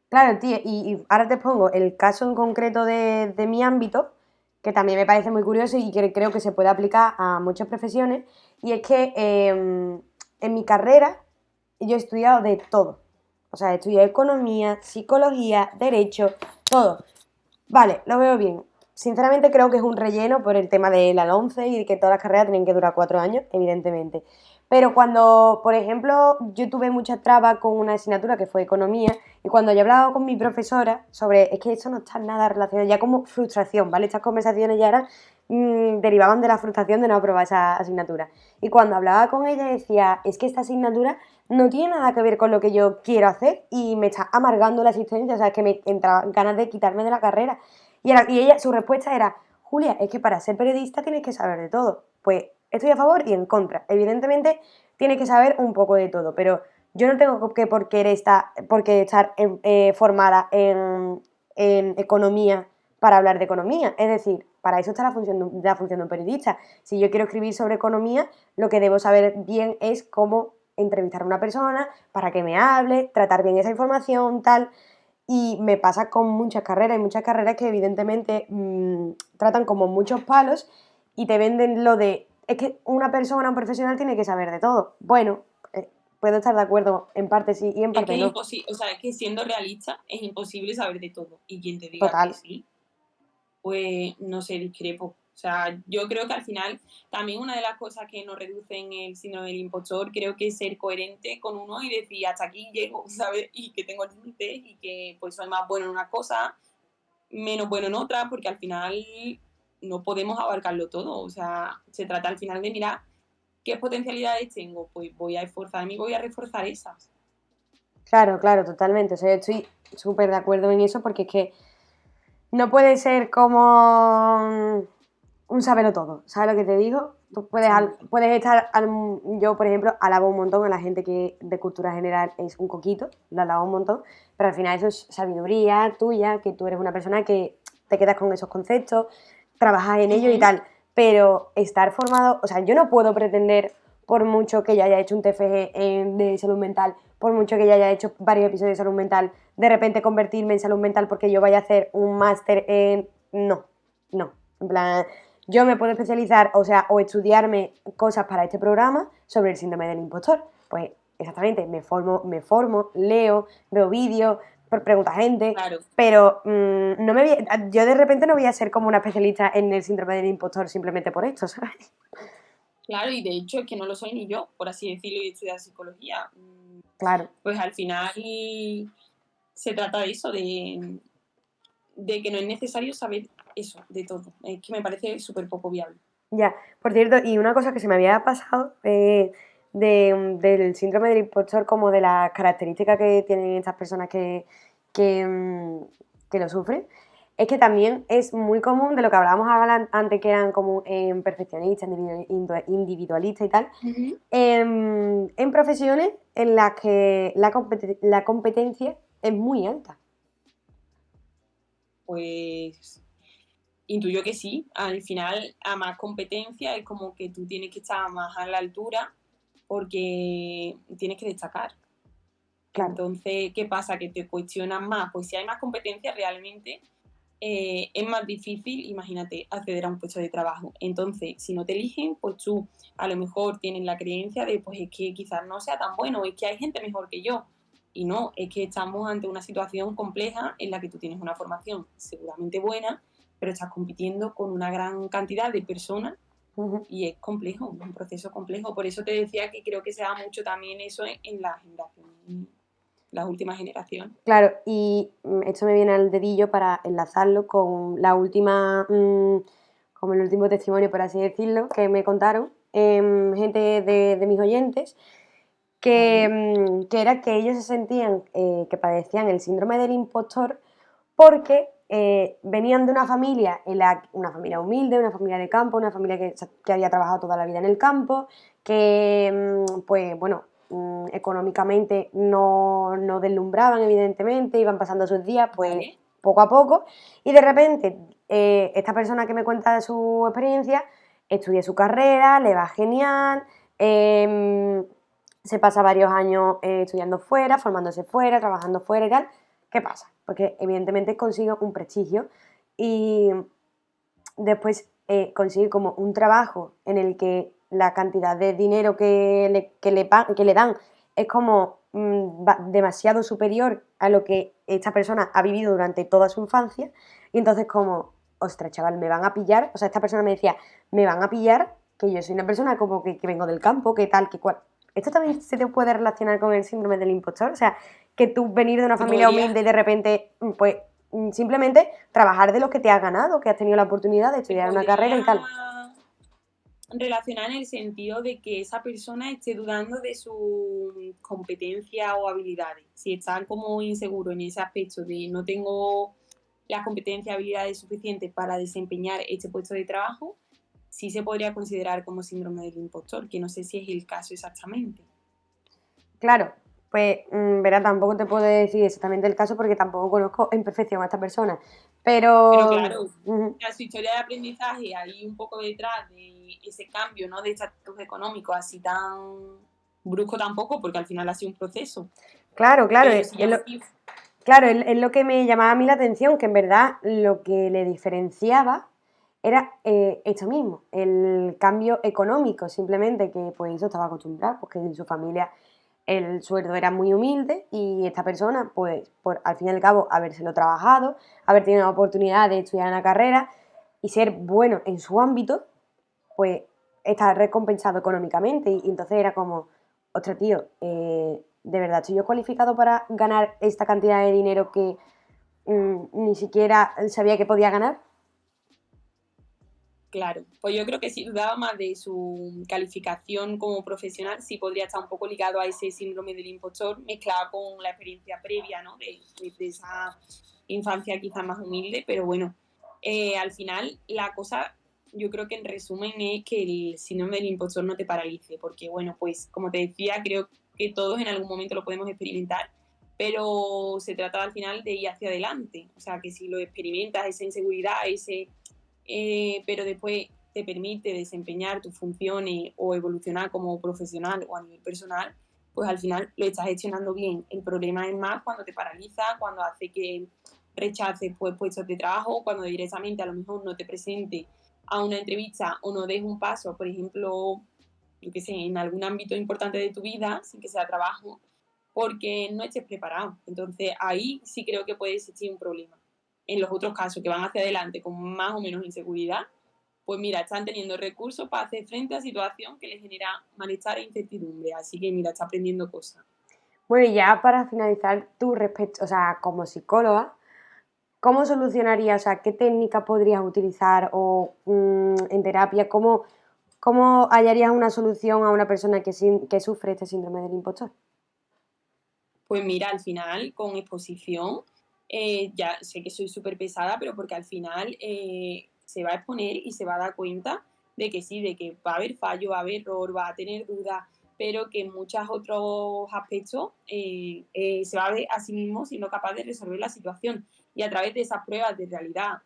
claro, tío, y ahora te pongo el caso en concreto de mi ámbito, que también me parece muy curioso y que creo que se puede aplicar a muchas profesiones, y es que en mi carrera yo he estudiado de todo. O sea, he estudiado economía, psicología, derecho, todo. Vale, lo veo bien. Sinceramente creo que es un relleno por el tema de la LOMCE y de que todas las carreras tienen que durar 4 años, evidentemente. Pero cuando, por ejemplo, yo tuve mucha traba con una asignatura que fue economía, y cuando yo hablaba con mi profesora sobre, es que esto no está nada relacionado, ya como frustración, ¿vale? Estas conversaciones ya eran, derivaban de la frustración de no aprobar esa asignatura. Y cuando hablaba con ella decía, es que esta asignatura no tiene nada que ver con lo que yo quiero hacer y me está amargando la existencia, o sea, es que me entraban ganas de quitarme de la carrera. Y ella, su respuesta era, Julia, es que para ser periodista tienes que saber de todo. Pues estoy a favor y en contra. Evidentemente tienes que saber un poco de todo, pero yo no tengo que por qué estar formada en economía para hablar de economía. Es decir, para eso está la función de un periodista. Si yo quiero escribir sobre economía, lo que debo saber bien es cómo entrevistar a una persona para que me hable, tratar bien esa información, tal. Y me pasa con muchas carreras, hay muchas carreras que evidentemente tratan como muchos palos y te venden lo de, es que una persona, un profesional tiene que saber de todo. Bueno, puedo estar de acuerdo en parte sí y en Es parte que es no. imposible, o sea, es que siendo realista es imposible saber de todo. Y quien te diga Total. que sí, pues no sé, discrepo. O sea, yo creo que al final también una de las cosas que nos reducen el síndrome del impostor creo que es ser coherente con uno y decir hasta aquí llego, ¿sabes? Y que tengo límites y que pues soy más bueno en una cosa, menos bueno en otra, porque al final no podemos abarcarlo todo. O sea, se trata al final de mirar qué potencialidades tengo, pues voy a esforzarme y voy a reforzar esas. Claro, claro, totalmente. O sea, yo estoy súper de acuerdo en eso porque es que no puede ser como un saberlo todo, ¿sabes lo que te digo? Tú puedes, puedes estar, yo por ejemplo, alabo un montón a la gente que de cultura general es un coquito, la alabo un montón, pero al final eso es sabiduría tuya, que tú eres una persona que te quedas con esos conceptos, trabajas en ello y tal, pero estar formado, o sea, yo no puedo pretender, por mucho que ya haya hecho un TFG de salud mental, por mucho que ya haya hecho varios episodios de salud mental, de repente convertirme en salud mental porque yo vaya a hacer un máster en... No, no, en plan, yo me puedo especializar, o sea, o estudiarme cosas para este programa sobre el síndrome del impostor. Pues exactamente, me formo, leo, veo vídeos, pregunto a gente, Claro. pero no yo de repente no voy a ser como una especialista en el síndrome del impostor simplemente por esto, ¿sabes? Claro, y de hecho es que no lo soy ni yo, por así decirlo, y estudiar psicología. Claro. Pues al final se trata de eso, de que no es necesario saber eso, de todo. Es que me parece súper poco viable. Ya, por cierto, y una cosa que se me había pasado del síndrome del impostor, como de las características que tienen estas personas que lo sufren, es que también es muy común de lo que hablábamos antes, que eran como en perfeccionistas, individualistas y tal, en profesiones en las que la competencia es muy alta. Pues intuyo que sí. Al final, a más competencia es como que tú tienes que estar más a la altura porque tienes que destacar. Claro. Entonces, ¿qué pasa? Que te cuestionan más. Pues si hay más competencia realmente, es más difícil, imagínate, acceder a un puesto de trabajo. Entonces, si no te eligen, pues tú a lo mejor tienes la creencia de, pues es que quizás no sea tan bueno, es que hay gente mejor que yo. Y no, es que estamos ante una situación compleja en la que tú tienes una formación seguramente buena, pero estás compitiendo con una gran cantidad de personas y es complejo, un proceso complejo. Por eso te decía que creo que se da mucho también eso en la generación, las últimas generaciones. Claro, y esto me viene al dedillo para enlazarlo con la última, como el último testimonio, por así decirlo, que me contaron gente de mis oyentes, que era que ellos se sentían que padecían el síndrome del impostor porque venían de una familia, una familia humilde, una familia de campo, una familia que había trabajado toda la vida en el campo, que pues bueno, económicamente no deslumbraban evidentemente, iban pasando sus días pues poco a poco y de repente esta persona que me cuenta de su experiencia estudia su carrera, le va genial, se pasa varios años estudiando fuera, formándose fuera, trabajando fuera y tal. ¿Qué pasa? Porque evidentemente consigue un prestigio y después consigue como un trabajo en el que la cantidad de dinero que le dan es como demasiado superior a lo que esta persona ha vivido durante toda su infancia y entonces como, ostras, chaval, me van a pillar, o sea, esta persona me decía, me van a pillar, que yo soy una persona como que vengo del campo, que tal, que cual. Esto también se te puede relacionar con el síndrome del impostor, o sea, que tú venir de una familia humilde y de repente, pues, simplemente trabajar de lo que te has ganado, que has tenido la oportunidad de estudiar una carrera y tal. Relacionar en el sentido de que esa persona esté dudando de su competencia o habilidades. Si está como inseguro en ese aspecto de no tengo las competencias y habilidades suficientes para desempeñar este puesto de trabajo, sí se podría considerar como síndrome del impostor, que no sé si es el caso exactamente. Claro, pues verá, tampoco te puedo decir exactamente el caso porque tampoco conozco en perfección a esta persona, Pero claro, su historia de aprendizaje ahí un poco detrás de ese cambio, ¿no? De estatus económico así tan brusco tampoco, porque al final ha sido un proceso. Claro, claro, Pero si claro, es lo que me llamaba a mí la atención, que en verdad lo que le diferenciaba era esto mismo, el cambio económico, simplemente que pues eso estaba acostumbrado, porque en su familia el sueldo era muy humilde y esta persona, pues por al fin y al cabo habérselo trabajado, haber tenido la oportunidad de estudiar una carrera y ser bueno en su ámbito, pues está recompensado económicamente y entonces era como, ostras tío, ¿de verdad estoy yo cualificado para ganar esta cantidad de dinero que ni siquiera sabía que podía ganar? Claro, pues yo creo que si dudaba más de su calificación como profesional, sí podría estar un poco ligado a ese síndrome del impostor, mezclado con la experiencia previa, ¿no? De esa infancia quizás más humilde, pero bueno, al final la cosa, yo creo que en resumen es que el síndrome del impostor no te paralice, porque bueno, pues como te decía, creo que todos en algún momento lo podemos experimentar, pero se trata al final de ir hacia adelante, o sea, que si lo experimentas, esa inseguridad, pero después te permite desempeñar tus funciones o evolucionar como profesional o a nivel personal, pues al final lo estás gestionando bien. El problema es más cuando te paraliza, cuando hace que rechaces pues, puestos de trabajo, cuando directamente a lo mejor no te presente a una entrevista o no des un paso, por ejemplo, yo qué sé, en algún ámbito importante de tu vida, sin que sea trabajo, porque no estés preparado. Entonces ahí sí creo que puede existir un problema. En los otros casos que van hacia adelante con más o menos inseguridad, pues mira, están teniendo recursos para hacer frente a situación que les genera malestar e incertidumbre. Así que mira, está aprendiendo cosas. Bueno, y ya para finalizar, tú respecto, o sea, como psicóloga, ¿cómo solucionarías, o sea, qué técnica podrías utilizar o en terapia, cómo hallarías una solución a una persona que sufre este síndrome del impostor? Pues mira, al final, con exposición, ya sé que soy súper pesada, pero porque al final se va a exponer y se va a dar cuenta de que sí, de que va a haber fallo, va a haber error, va a tener dudas, pero que en muchos otros aspectos se va a ver a sí mismo siendo capaz de resolver la situación. Y a través de esas pruebas de realidad,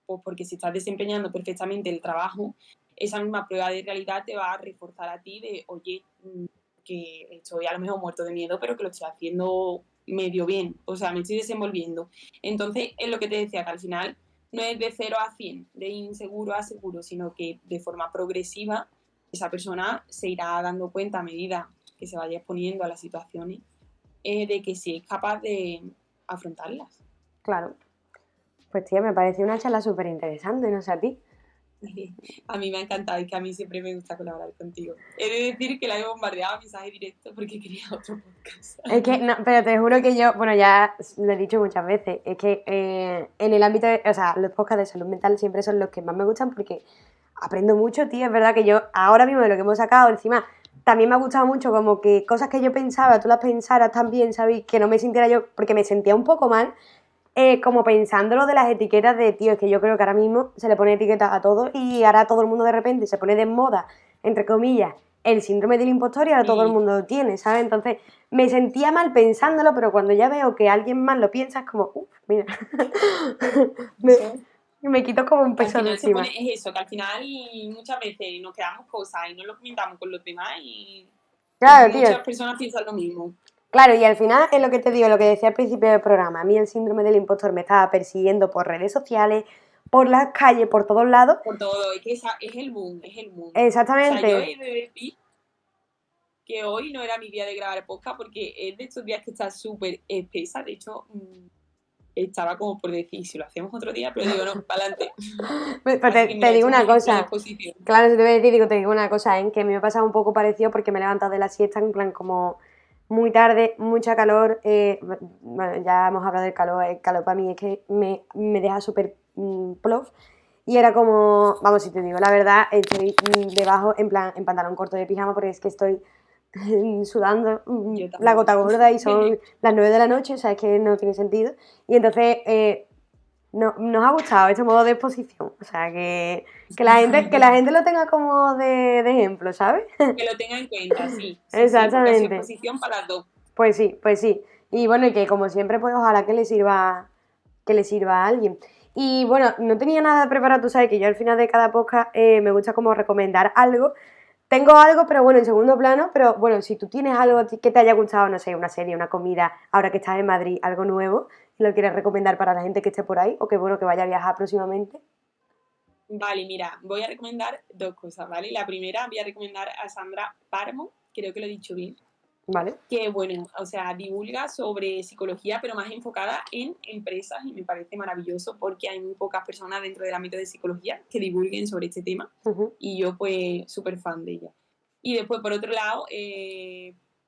pues porque si estás desempeñando perfectamente el trabajo, esa misma prueba de realidad te va a reforzar a ti de, oye, que estoy a lo mejor muerto de miedo, pero que lo estoy haciendo medio bien, o sea, me estoy desenvolviendo. Entonces, es lo que te decía, que al final no es de 0 a 100, de inseguro a seguro, sino que de forma progresiva esa persona se irá dando cuenta a medida que se vaya exponiendo a las situaciones de que sí es capaz de afrontarlas. Claro. Pues tía, me pareció una charla súper interesante, no sé a ti. A mí me ha encantado y que a mí siempre me gusta colaborar contigo. He de decir que la he bombardeado a mensaje directo porque quería otro podcast. Es que, no, pero te juro que yo, bueno, ya lo he dicho muchas veces, es que en el ámbito, o sea, los podcasts de salud mental siempre son los que más me gustan porque aprendo mucho, tío, es verdad que yo ahora mismo de lo que hemos sacado, encima, también me ha gustado mucho como que cosas que yo pensaba, tú las pensaras también, ¿sabes? Que no me sintiera yo, porque me sentía un poco mal, como pensándolo de las etiquetas de, tío, es que yo creo que ahora mismo se le pone etiquetas a todo y ahora todo el mundo de repente se pone de moda, entre comillas, el síndrome del impostor y ahora todo el mundo lo tiene, ¿sabes? Entonces me sentía mal pensándolo, pero cuando ya veo que alguien más lo piensa es como, uff, mira, me quito como un Que al peso de final se encima. pone, es eso, que al final muchas veces nos quedamos cosas y no lo comentamos con los demás y Claro, tío. muchas personas piensan lo mismo. Claro, y al final es lo que te digo, lo que decía al principio del programa. A mí el síndrome del impostor me estaba persiguiendo por redes sociales, por las calles, por todos lados. Por todo, es que esa, es el boom, es el boom. Exactamente. O sea, yo he de decir que hoy no era mi día de grabar podcast porque es de estos días que está súper espesa. De hecho, estaba como por decir, si lo hacemos otro día, pero digo, no, para adelante. Pues te digo una cosa. Claro, si te voy a decir, digo, te digo una cosa, en que a mí me ha pasado un poco parecido porque me he levantado de la siesta en plan como muy tarde, mucha calor. Bueno, ya hemos hablado del calor. El calor para mí es que me deja súper plof. Y era como, vamos, si te digo la verdad, estoy debajo en plan en pantalón corto de pijama porque es que estoy sudando la gota gorda y son las 9 de la noche, o sea, es que no tiene sentido. Y entonces nos ha gustado este modo de exposición, o sea, que la gente lo tenga como de ejemplo, ¿sabes? Que lo tenga en cuenta, sí. Exactamente. Sí, exposición para las dos. Pues sí, pues sí. Y bueno, y que como siempre, pues ojalá que le sirva a alguien. Y bueno, no tenía nada preparado, tú sabes que yo al final de cada podcast me gusta como recomendar algo, tengo algo, pero bueno, en segundo plano, pero bueno, si tú tienes algo que te haya gustado, no sé, una serie, una comida, ahora que estás en Madrid, algo nuevo, y lo quieres recomendar para la gente que esté por ahí, o que bueno, que vaya a viajar próximamente. Vale, mira, voy a recomendar 2 cosas, ¿vale? La primera, voy a recomendar a Sandra Páramo, creo que lo he dicho bien, ¿Vale? que bueno, o sea, divulga sobre psicología, pero más enfocada en empresas y me parece maravilloso porque hay muy pocas personas dentro del ámbito de psicología que divulguen sobre este tema y yo pues súper fan de ella. Y después, por otro lado,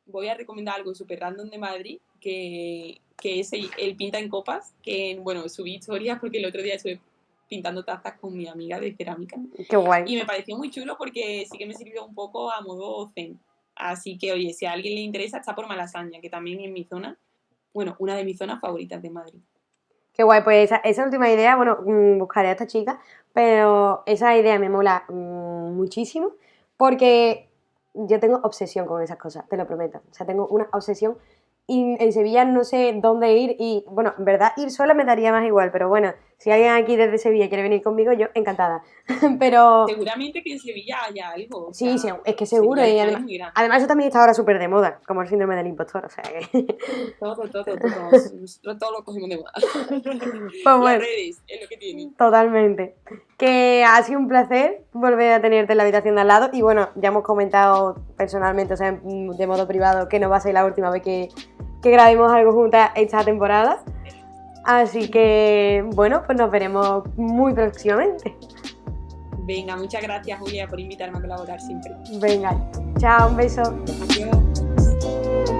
voy a recomendar algo súper random de Madrid, que es el Pinta en Copas, que bueno, subí historias porque el otro día estuve pintando tazas con mi amiga de cerámica. Qué guay. Y me pareció muy chulo porque sí que me sirvió un poco a modo zen. Así que, oye, si a alguien le interesa, está por Malasaña, que también es mi zona, bueno, una de mis zonas favoritas de Madrid. Qué guay, pues esa última idea, bueno, buscaré a esta chica, pero esa idea me mola muchísimo porque yo tengo obsesión con esas cosas, te lo prometo. O sea, tengo una obsesión y en Sevilla no sé dónde ir y, bueno, en verdad ir sola me daría más igual, pero bueno, si alguien aquí desde Sevilla quiere venir conmigo, yo encantada. Pero seguramente que en Sevilla haya algo. sí, o sea, es que seguro. Y además eso también está ahora súper de moda, como el síndrome del impostor, o sea que... Todo lo cogemos de moda. Pues Las bueno, redes es lo que tienen. totalmente. Que ha sido un placer volver a tenerte en la habitación de al lado y bueno, ya hemos comentado personalmente, o sea, de modo privado, que no va a ser la última vez que grabemos algo juntas esta temporada. Así que, bueno, pues nos veremos muy próximamente. Venga, muchas gracias, Julia, por invitarme a colaborar siempre. Venga, chao, un beso. Adiós.